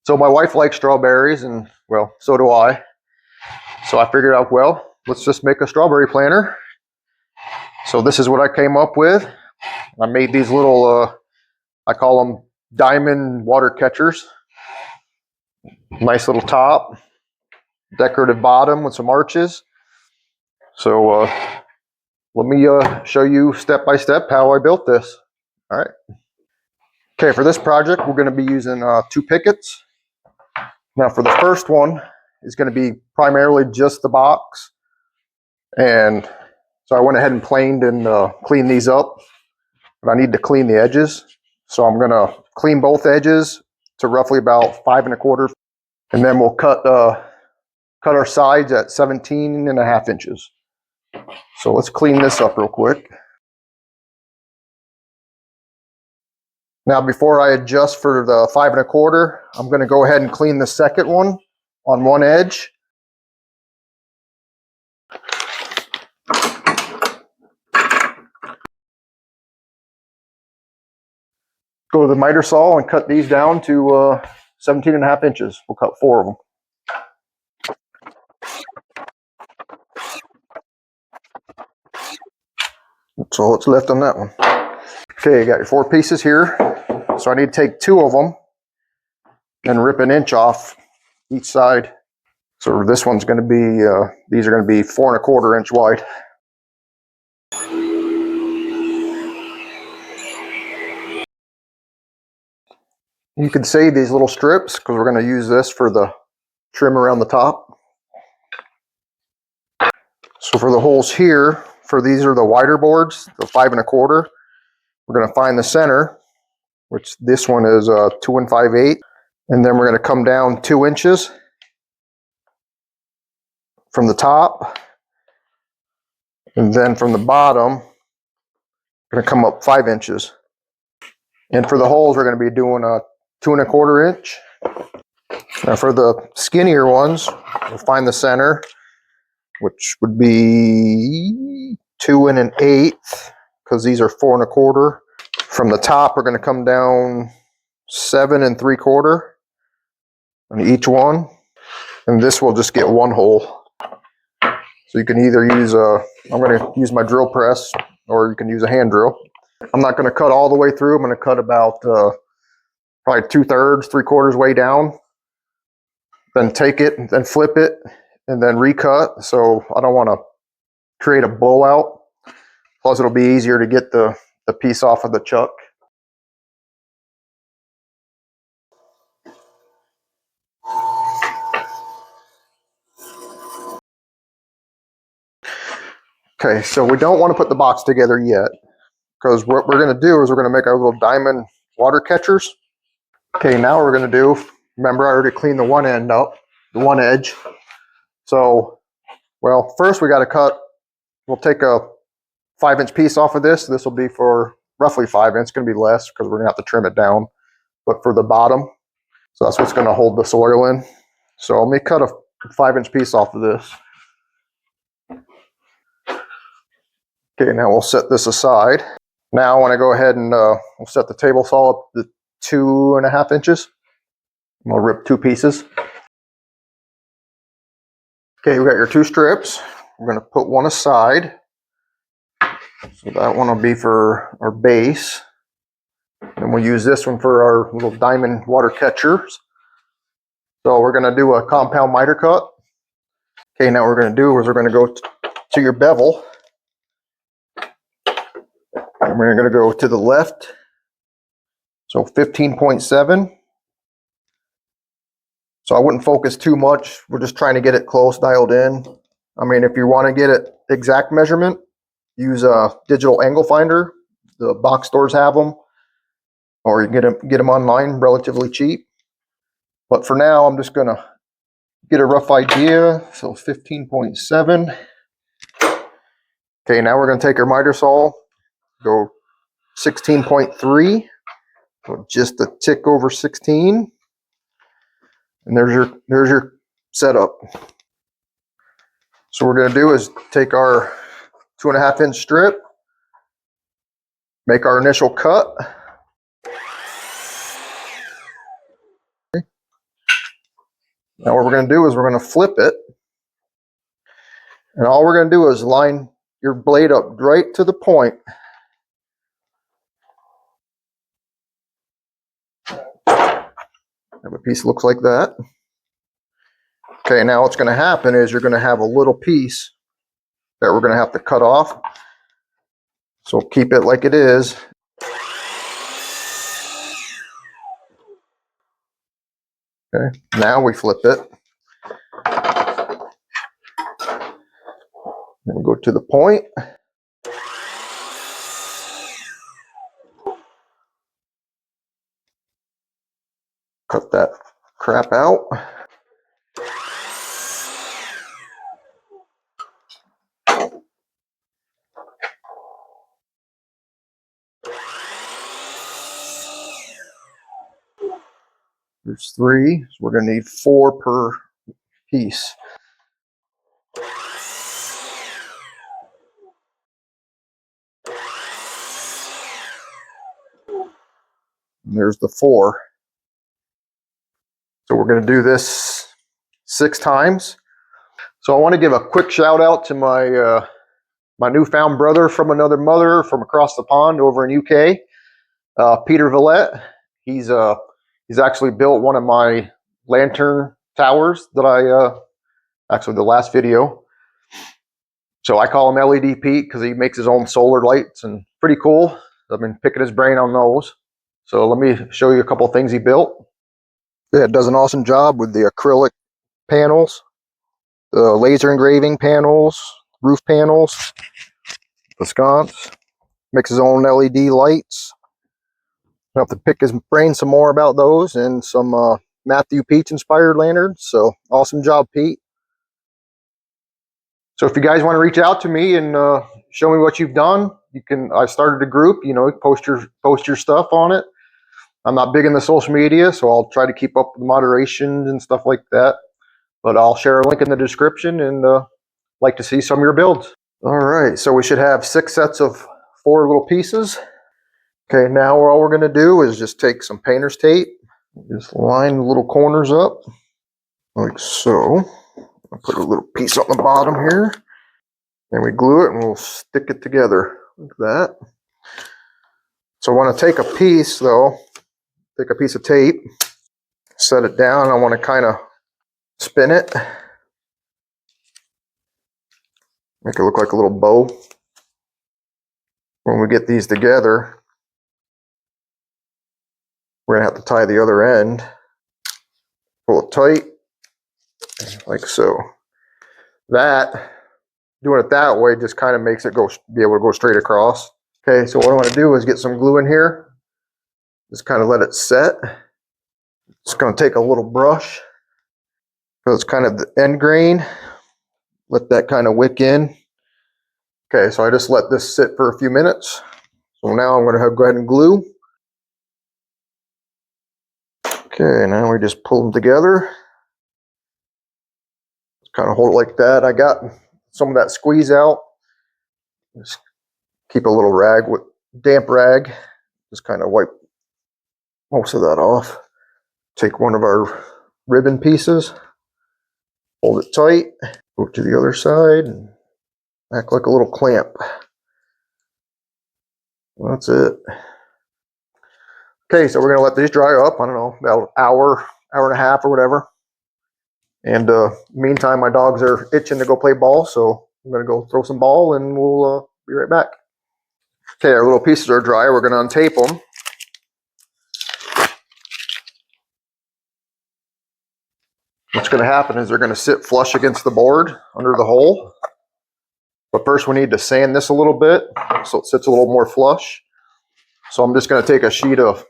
So my wife likes strawberries, and well, so do I. So I figured out, well, let's just make a strawberry planter. So this is what I came up with. I made these little, I call them diamond water catchers. Nice little top, decorative bottom with some arches. So let me show you step by step how I built this. All right. Okay, for this project, we're going to be using 2 pickets. Now for the first one, it's going to be primarily just the box. And so I went ahead and planed and cleaned these up. But I need to clean the edges. So I'm going to clean both edges to roughly about 5 1/4. And then we'll cut our sides at 17.5 inches. So let's clean this up real quick. Now before I adjust for the 5 1/4, I'm going to go ahead and clean the second one on one edge. Go to the miter saw and cut these down to 17.5 inches. We'll cut 4 of them. That's all that's left on that one. Okay, you got your 4 pieces here. So I need to take 2 of them and rip 1 inch off each side. So this one's going to be, these are going to be 4 1/4 inch wide. You can save these little strips because we're going to use this for the trim around the top. So for the holes here, for these are the wider boards, the 5 1/4. We're going to find the center, which this one is 2 5/8, and then we're going to come down 2 inches from the top, and then from the bottom, we're going to come up 5 inches. And for the holes, we're going to be doing a 2 1/4 inch. Now for the skinnier ones, we'll find the center, which would be 2 1/8, because these are 4 1/4. From the top, we're going to come down 7 3/4 on each one, and this will just get 1 hole. So you can either use I'm going to use my drill press, or you can use a hand drill. I'm not going to cut all the way through. I'm going to cut about probably 2/3, 3/4 way down. Then take it, and then flip it, and then recut. So I don't want to create a blowout. Plus, it'll be easier to get the piece off of the chuck. Okay, so we don't want to put the box together yet, because what we're going to do is we're going to make our little diamond water catchers. Okay, now what we're going to do, remember I already cleaned the one end up, the one edge. So, well, first we got to cut, we'll take a 5 inch piece off of this. This will be for roughly 5 inch. It's going to be less because we're going to have to trim it down. But for the bottom, so that's what's going to hold the soil in. So let me cut a 5 inch piece off of this. Okay, now we'll set this aside. Now I want to go ahead and we'll set the table saw up to 2 1/2 inches. I'm going to rip 2 pieces. Okay, we got your 2 strips. We're going to put one aside. So that one will be for our base. And we'll use this one for our little diamond water catchers. So we're going to do a compound miter cut. Okay, now what we're going to do is we're going to go to your bevel. And we're going to go to the left. So 15.7. So I wouldn't focus too much. We're just trying to get it close, dialed in. I mean, if you want to get it exact measurement, use a digital angle finder. The box stores have them. Or you can get them online, relatively cheap. But for now, I'm just going to get a rough idea. So 15.7. Okay, now we're going to take our miter saw, go 16.3. So just a tick over 16. And there's your setup. So what we're going to do is take our 2 1/2 inch strip, make our initial cut. Okay. Now what we're going to do is we're going to flip it. And all we're going to do is line your blade up right to the point. Have a piece that looks like that. Okay, now what's going to happen is you're going to have a little piece that we're going to have to cut off. So keep it like it is. Okay, now we flip it. Then we go to the point. Cut that crap out. There's 3, so we're going to need 4 per piece. And there's the 4. So we're going to do this 6 times. So I want to give a quick shout out to my my newfound brother from another mother from across the pond over in UK, Peter Villette. He's actually built one of my lantern towers that I actually the last video. So I call him LED Pete because he makes his own solar lights and pretty cool. I've been picking his brain on those. So let me show you a couple of things he built. Yeah, it does an awesome job with the acrylic panels, the laser engraving panels, roof panels, the sconce. Makes his own LED lights. I'll have to pick his brain some more about those and some Matthew Peach inspired lanterns. So awesome job, Pete. So if you guys want to reach out to me and show me what you've done, you can. I started a group. You know, post your stuff on it. I'm not big in the social media, so I'll try to keep up with moderations and stuff like that. But I'll share a link in the description and like to see some of your builds. All right, so we should have 6 sets of 4 little pieces. Okay, now all we're going to do is just take some painter's tape, just line the little corners up like so. I'll put a little piece on the bottom here, and we glue it and we'll stick it together like that. So I want to take a piece though, take a piece of tape, set it down. I want to kind of spin it, make it look like a little bow. When we get these together, we're going to have to tie the other end, pull it tight, like so. Doing it that way just kind of makes it be able to go straight across. Okay, so what I want to do is get some glue in here. Just kind of let it set. It's going to take a little brush. So it's kind of the end grain. Let that kind of wick in. Okay, so I just let this sit for a few minutes. So now I'm going to go ahead and glue. Okay, now we just pull them together. Just kind of hold it like that. I got some of that squeeze out. Just keep a little rag with damp rag. Just kind of wipe most of that off. Take one of our ribbon pieces, hold it tight, go to the other side, and act like a little clamp. That's it. Okay, so we're gonna let these dry up, I don't know, about an hour, hour and a half or whatever. And meantime, my dogs are itching to go play ball, so I'm gonna go throw some ball and we'll be right back. Okay, our little pieces are dry. We're gonna untape them. What's going to happen is they're going to sit flush against the board under the hole. But first we need to sand this a little bit so it sits a little more flush. So I'm just going to take a sheet of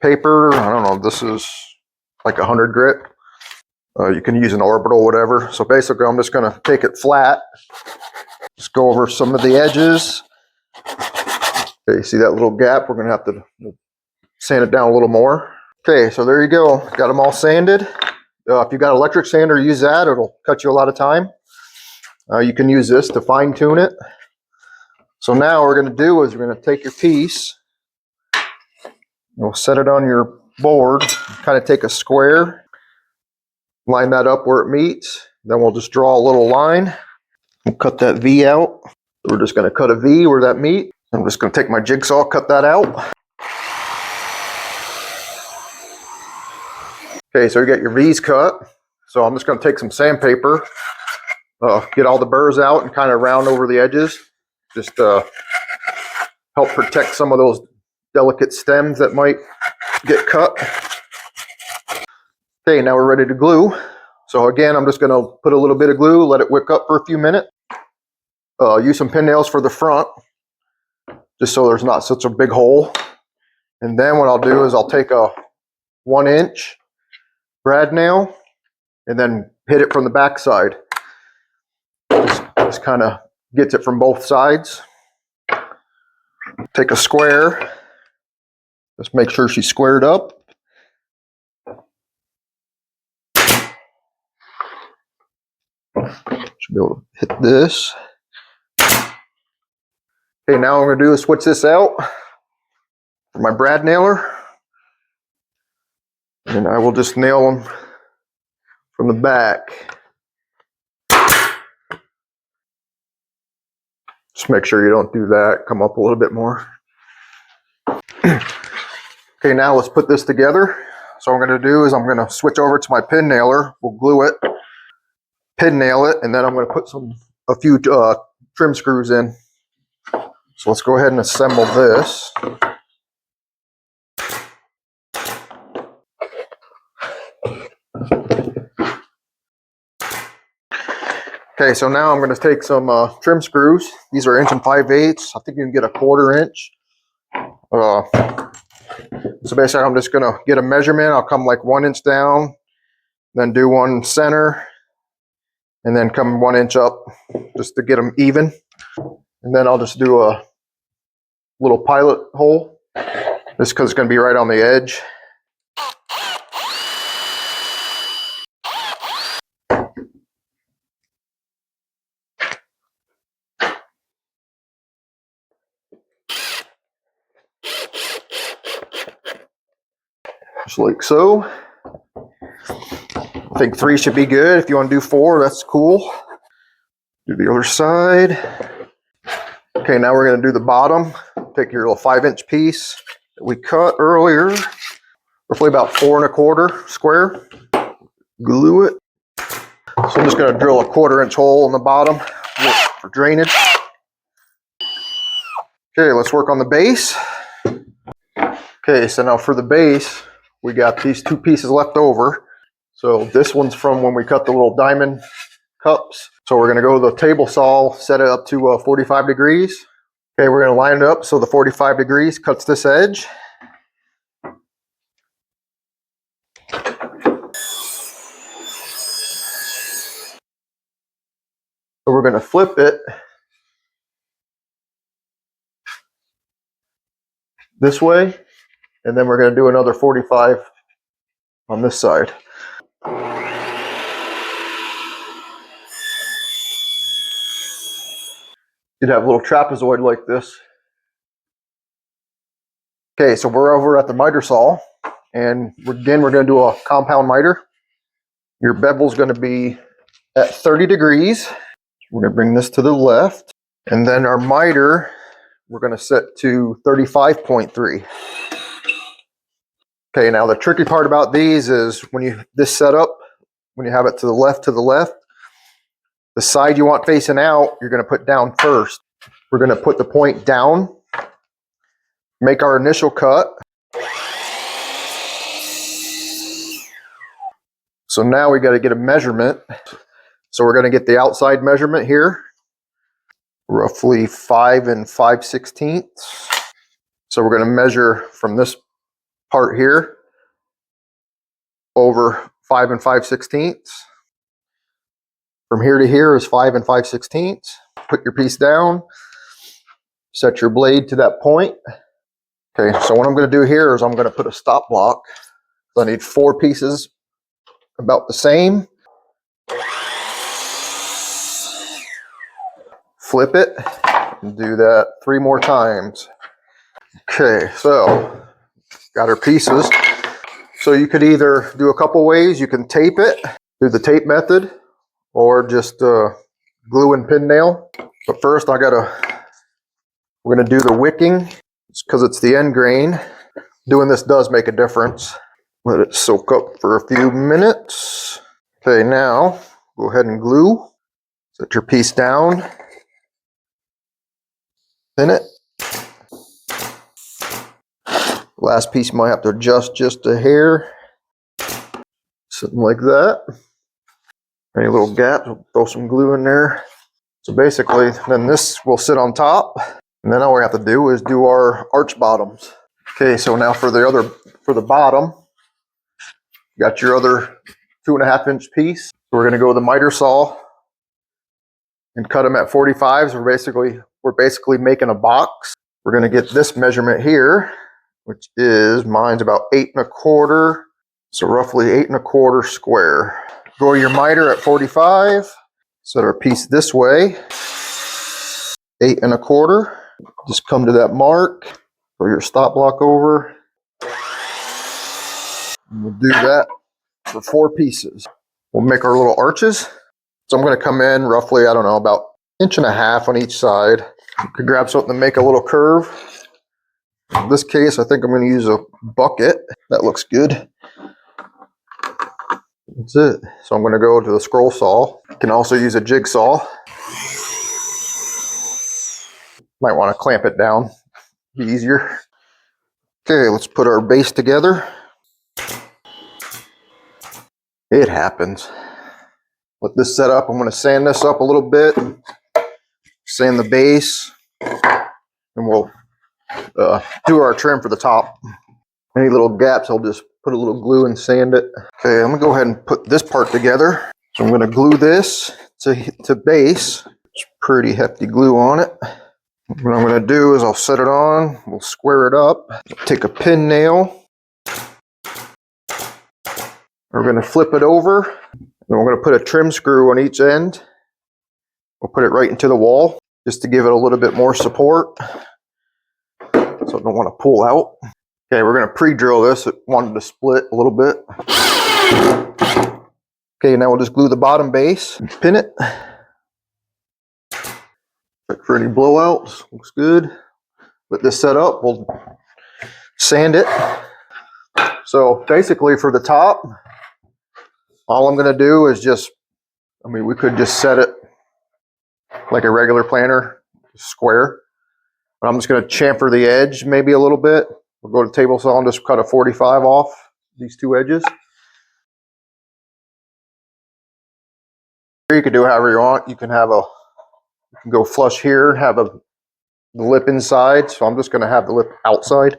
paper. I don't know, this is like 100 grit. You can use an orbital, whatever. So basically I'm just going to take it flat. Just go over some of the edges. Okay, you see that little gap? We're going to have to sand it down a little more. Okay, so there you go. Got them all sanded. If you've got an electric sander, use that. It'll cut you a lot of time. You can use this to fine tune it. So now what we're going to do is we're going to take your piece. You'll set it on your board. Kind of take a square. line that up where it meets. Then we'll just draw a little line. We'll cut that V out. We're just going to cut a V where that meets. I'm just going to take my jigsaw, cut that out. Okay, so you got your V's cut. So I'm just going to take some sandpaper, get all the burrs out and kind of round over the edges. Just help protect some of those delicate stems that might get cut. Okay, now we're ready to glue. So again, I'm just going to put a little bit of glue, let it wick up for a few minutes. Use some pin nails for the front, just so there's not such a big hole. And then what I'll do is I'll take a 1-inch brad nail and then hit it from the back side. Just kind of gets it from both sides. Take a square. Just make sure she's squared up. Should be able to hit this. Okay, now what I'm going to do is switch this out for my brad nailer. And I will just nail them from the back. Just make sure you don't do that. Come up a little bit more. Okay, now let's put this together. So what I'm going to do is I'm going to switch over to my pin nailer. We'll glue it, pin nail it, and then I'm going to put a few trim screws in. So let's go ahead and assemble this. Okay, so now I'm going to take some trim screws. These are 1 5/8. I think you can get a 1/4 inch. So basically I'm just going to get a measurement. I'll come like 1 inch down, then do one center, and then come 1 inch up just to get them even. And then I'll just do a little pilot hole, just because it's going to be right on the edge. Just like so. I think 3 should be good. If you want to do 4, that's cool. Do the other side. Okay, now we're going to do the bottom. Take your little 5-inch piece that we cut earlier, roughly about 4 1/4 square. Glue it. So I'm just going to drill a 1/4 inch hole in the bottom for drainage. Okay, let's work on the base. Okay, so now for the base, we got these 2 pieces left over. So this one's from when we cut the little diamond cups. So we're going to go to the table saw, set it up to 45 degrees. Okay, we're going to line it up so the 45 degrees cuts this edge. So we're going to flip it this way, and then we're going to do another 45 on this side. You'd have a little trapezoid like this. Okay, so we're over at the miter saw, and again we're going to do a compound miter. Your bevel's going to be at 30 degrees. We're going to bring this to the left, and then our miter we're going to set to 35.3. Okay, now the tricky part about these is when you when you have it to the left, the side you want facing out, you're going to put down first. We're going to put the point down, make our initial cut. So now we got to get a measurement. So we're going to get the outside measurement here, roughly 5 5/16. So we're going to measure from this part here over 5 5/16. From here to here is 5 5/16. Put your piece down, set your blade to that point. Okay, so what I'm going to do here is I'm going to put a stop block. So I need 4 pieces about the same. Flip it and do that 3 more times. Okay, so got our pieces. So you could either do a couple ways. You can tape it do the tape method or just glue and pin nail. But first we're gonna do the wicking. It's because it's the end grain. Doing this does make a difference. Let it soak up for a few minutes. Okay, now go ahead and glue. Set your piece down. Pin it. Last piece might have to adjust just a hair. Something like that. Any little gaps, we'll throw some glue in there. So basically, then this will sit on top. And then all we have to do is do our arch bottoms. Okay, so now for the bottom, you got your other 2.5-inch piece. We're gonna go with the miter saw and cut them at 45s. We're basically making a box. We're gonna get this measurement here, which is, mine's about 8 1/4. So roughly 8 1/4 square. Go your miter at 45. Set our piece this way. 8 1/4. Just come to that mark. Throw your stop block over. And we'll do that for 4 pieces. We'll make our little arches. So I'm going to come in roughly, I don't know, about 1.5 inches on each side. You could grab something to make a little curve. In this case, I think I'm going to use a bucket. That looks good. That's it. So I'm going to go to the scroll saw. You can also use a jigsaw. Might want to clamp it down. Be easier. Okay, let's put our base together. It happens. Let this set up. I'm going to sand this up a little bit. Sand the base. And we'll do our trim for the top. Any little gaps, I'll just put a little glue and sand it. Okay, I'm going to go ahead and put this part together. So I'm going to glue this to base. It's pretty hefty glue on it. What I'm going to do is I'll set it on. We'll square it up. Take a pin nail. We're going to flip it over. And we're going to put a trim screw on each end. We'll put it right into the wall just to give it a little bit more support. So I don't want to pull out. Okay, we're going to pre-drill this. It wanted to split a little bit. Okay, now we'll just glue the bottom base and pin it. Check for any blowouts. Looks good. Let this set up. We'll sand it. So basically for the top, all I'm going to do is we could just set it like a regular planter, square. But I'm just going to chamfer the edge maybe a little bit. We'll go to table saw and just cut a 45 off these 2 edges. You can do however you want. You can go flush here and have the lip inside. So I'm just going to have the lip outside.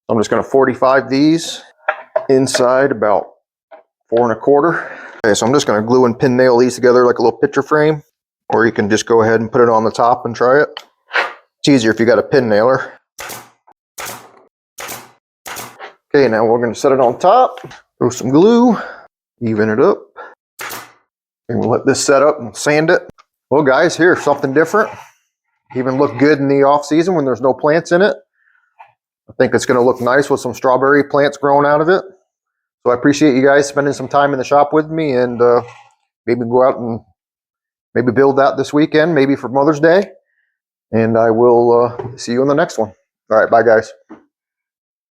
I'm just going to 45 these inside about 4 1/4. Okay, so I'm just going to glue and pin nail these together like a little picture frame. Or you can just go ahead and put it on the top and try it. It's easier if you got a pin nailer. Okay, now we're going to set it on top. Throw some glue. Even it up. And we'll let this set up and sand it. Well guys, here's something different. Even look good in the off season when there's no plants in it. I think it's going to look nice with some strawberry plants growing out of it. So I appreciate you guys spending some time in the shop with me, and maybe go out and maybe build that this weekend, maybe for Mother's Day. And I will see you in the next one. All right, bye guys.